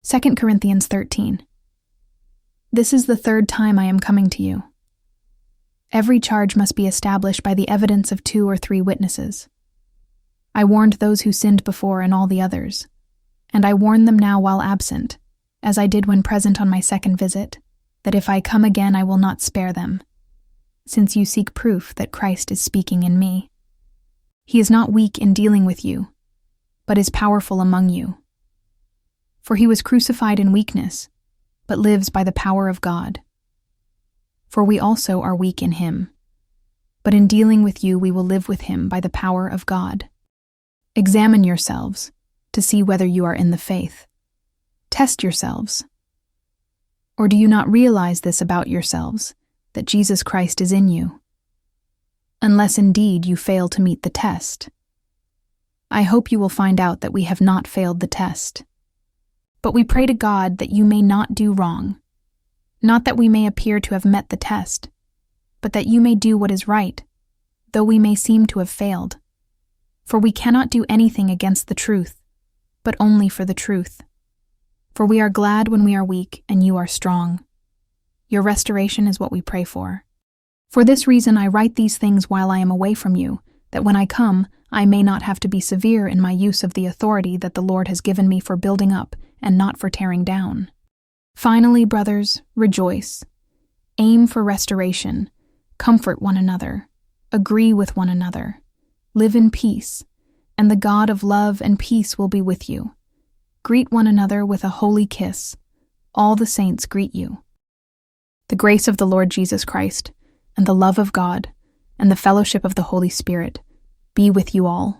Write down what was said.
2 Corinthians 13. This is the third time I am coming to you. Every charge must be established by the evidence of 2 or 3 witnesses. I warned those who sinned before and all the others, and I warn them now while absent, as I did when present on my second visit, that if I come again I will not spare them, since you seek proof that Christ is speaking in me. He is not weak in dealing with you, but is powerful among you. For he was crucified in weakness, but lives by the power of God. For we also are weak in him, but in dealing with you we will live with him by the power of God. Examine yourselves to see whether you are in the faith. Test yourselves. Or do you not realize this about yourselves, that Jesus Christ is in you? Unless indeed you fail to meet the test. I hope you will find out that we have not failed the test. But we pray to God that you may not do wrong, not that we may appear to have met the test, but that you may do what is right, though we may seem to have failed. For we cannot do anything against the truth, but only for the truth. For we are glad when we are weak and you are strong. Your restoration is what we pray for. For this reason I write these things while I am away from you, that when I come, I may not have to be severe in my use of the authority that the Lord has given me for building up and not for tearing down. Finally, brothers, rejoice. Aim for restoration. Comfort one another. Agree with one another. Live in peace, and the God of love and peace will be with you. Greet one another with a holy kiss. All the saints greet you. The grace of the Lord Jesus Christ, and the love of God, and the fellowship of the Holy Spirit be with you all.